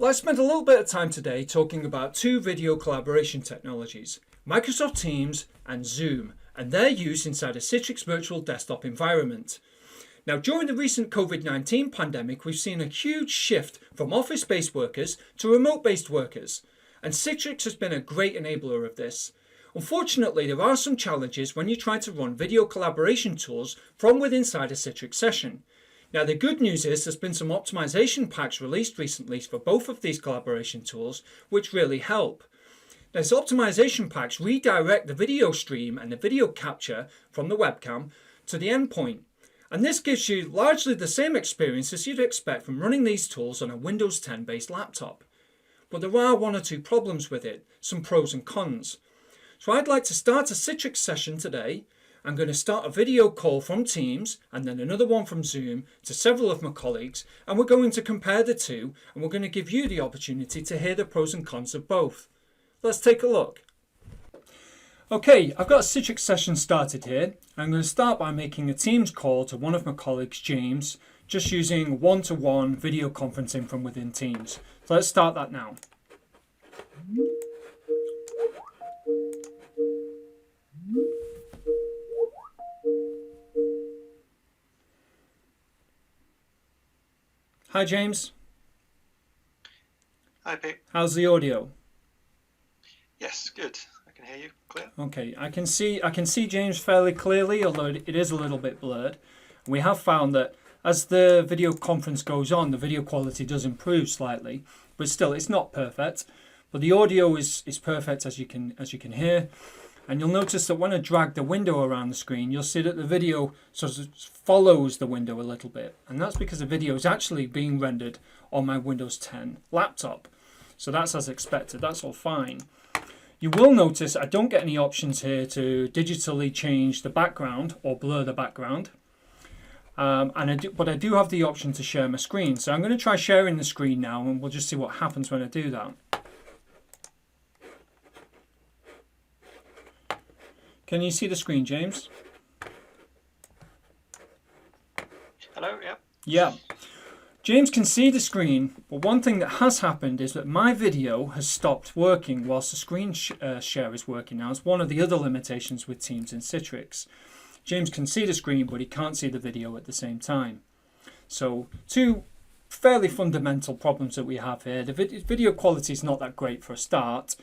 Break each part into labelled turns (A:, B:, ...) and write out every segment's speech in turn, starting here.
A: Let's spend a little bit of time today talking about two video collaboration technologies, Microsoft Teams and Zoom, and their use inside a Citrix virtual desktop environment. Now, during the recent COVID-19 pandemic, we've seen a huge shift from office-based workers to remote-based workers, and Citrix has been a great enabler of this. Unfortunately, there are some challenges when you try to run video collaboration tools from within inside a Citrix session. Now, the good news is there's been some optimization packs released recently for both of these collaboration tools, which really help. Now, these optimization packs redirect the video stream and the video capture from the webcam to the endpoint. And this gives you largely the same experience as you'd expect from running these tools on a Windows 10 based laptop. But there are one or two problems with it, some pros and cons. So I'd like to start a Citrix session today. I'm going to start a video call from Teams and then another one from Zoom to several of my colleagues, and we're going to compare the two, and we're going to give you the opportunity to hear the pros and cons of both. Let's take a look. Okay, I've got a Citrix session started here. I'm going to start by making a Teams call to one of my colleagues, James, just using one-to-one video conferencing from within Teams. So let's start that now. Hi, James.
B: Hi, Pete.
A: How's the audio?
B: Yes, good. I can hear you clear.
A: Okay, I can see James fairly clearly, although it is a little bit blurred. We have found that as the video conference goes on, the video quality does improve slightly, but still it's not perfect. But the audio is perfect, as you can hear. And you'll notice that when I drag the window around the screen, you'll see that the video sort of follows the window a little bit. And that's because the video is actually being rendered on my Windows 10 laptop. So that's as expected, that's all fine. You will notice I don't get any options here to digitally change the background or blur the background. But I do have the option to share my screen. So I'm going to try sharing the screen now, and we'll just see what happens when I do that. Can you see the screen, James?
B: Hello, yeah.
A: Yeah. James can see the screen, but one thing that has happened is that my video has stopped working whilst the screen share is working now. It's one of the other limitations with Teams and Citrix. James can see the screen, but he can't see the video at the same time. So two fairly fundamental problems that we have here. The video quality is not that great for a start.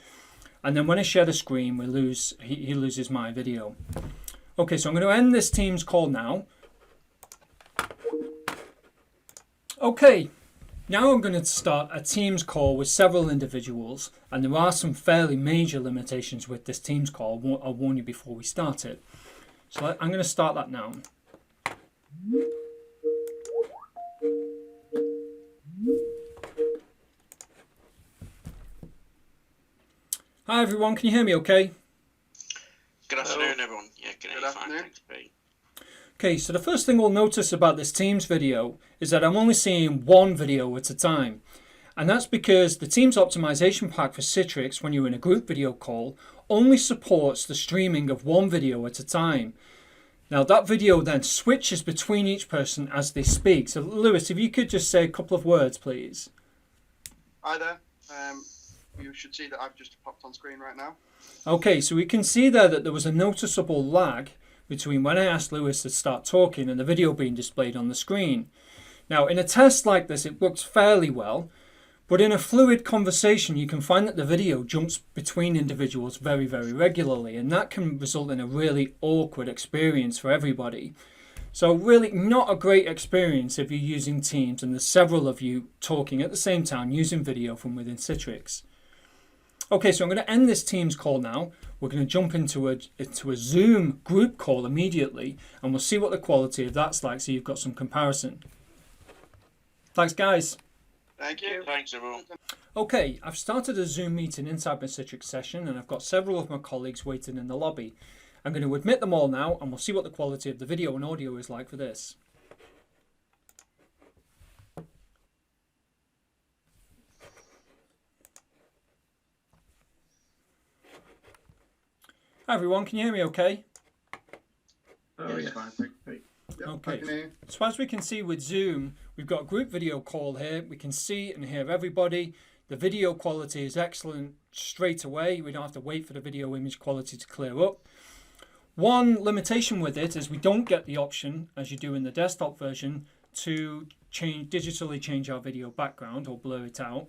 A: And then when I share the screen, he loses my video. Okay, so I'm going to end this Teams call now. Okay, now I'm going to start a Teams call with several individuals, and there are some fairly major limitations with this Teams call. I'll warn you before we start it. So I'm going to start that now. Hi everyone, can you hear me okay?
B: Good afternoon, everyone. Yeah, can hear you fine, thanks, Pete.
A: Okay, so the first thing we'll notice about this Teams video is that I'm only seeing one video at a time. And that's because the Teams optimization pack for Citrix, when you're in a group video call, only supports the streaming of one video at a time. Now that video then switches between each person as they speak. So Lewis, if you could just say a couple of words, please.
C: Hi there. You should see that I've just popped on screen right now.
A: Okay, so we can see there that there was a noticeable lag between when I asked Lewis to start talking and the video being displayed on the screen. Now, in a test like this, it works fairly well, but in a fluid conversation, you can find that the video jumps between individuals very, very regularly, and that can result in a really awkward experience for everybody. So really not a great experience if you're using Teams and there's several of you talking at the same time using video from within Citrix. Okay, so I'm going to end this Teams call now. We're going to jump into a Zoom group call immediately, and we'll see what the quality of that's like, so you've got some comparison. Thanks, guys.
C: Thank you.
B: Thanks, everyone.
A: Okay, I've started a Zoom meeting inside my Citrix session, and I've got several of my colleagues waiting in the lobby. I'm going to admit them all now, and we'll see what the quality of the video and audio is like for this. Hi everyone, can you hear me okay?
D: Oh, yeah. Fine, thanks, Pete.
C: Yep, I
A: Okay.
C: can hear you.
A: So as we can see with Zoom, we've got a group video call here. We can see and hear everybody. The video quality is excellent straight away. We don't have to wait for the video image quality to clear up. One limitation with it is we don't get the option, as you do in the desktop version, to digitally change our video background or blur it out.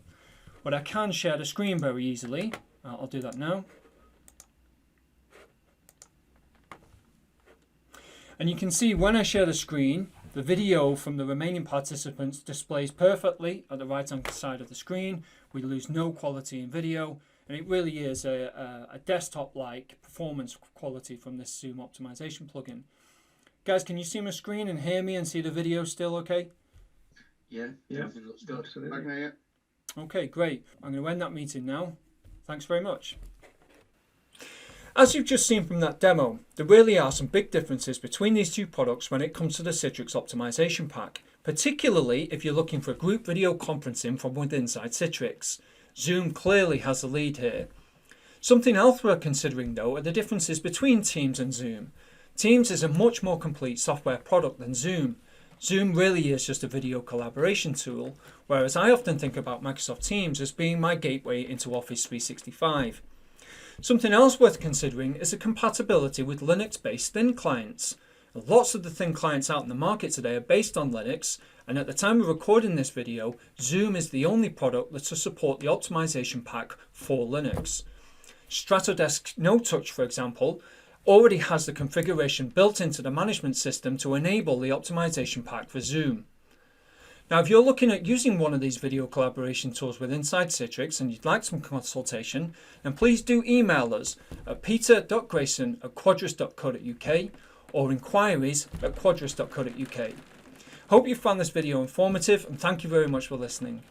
A: But I can share the screen very easily. I'll do that now. And you can see when I share the screen, the video from the remaining participants displays perfectly at the right hand side of the screen. We lose no quality in video, and it really is a desktop-like performance quality from this Zoom optimization plugin. Guys, can you see my screen and hear me and see the video still okay?
D: Yeah, everything looks good.
C: I can hear you.
A: Okay, great. I'm going to end that meeting now. Thanks very much. As you've just seen from that demo, there really are some big differences between these two products when it comes to the Citrix optimization pack, particularly if you're looking for group video conferencing from within Citrix. Zoom clearly has the lead here. Something else we're considering though are the differences between Teams and Zoom. Teams is a much more complete software product than Zoom. Zoom really is just a video collaboration tool, whereas I often think about Microsoft Teams as being my gateway into Office 365. Something else worth considering is the compatibility with Linux-based thin clients. Lots of the thin clients out in the market today are based on Linux, and at the time of recording this video, Zoom is the only product that will support the optimization pack for Linux. Stratodesk No Touch, for example, already has the configuration built into the management system to enable the optimization pack for Zoom. Now, if you're looking at using one of these video collaboration tools within Citrix and you'd like some consultation, then please do email us at peter.grayson@quadrus.co.uk or inquiries@quadrus.co.uk. Hope you found this video informative, and thank you very much for listening.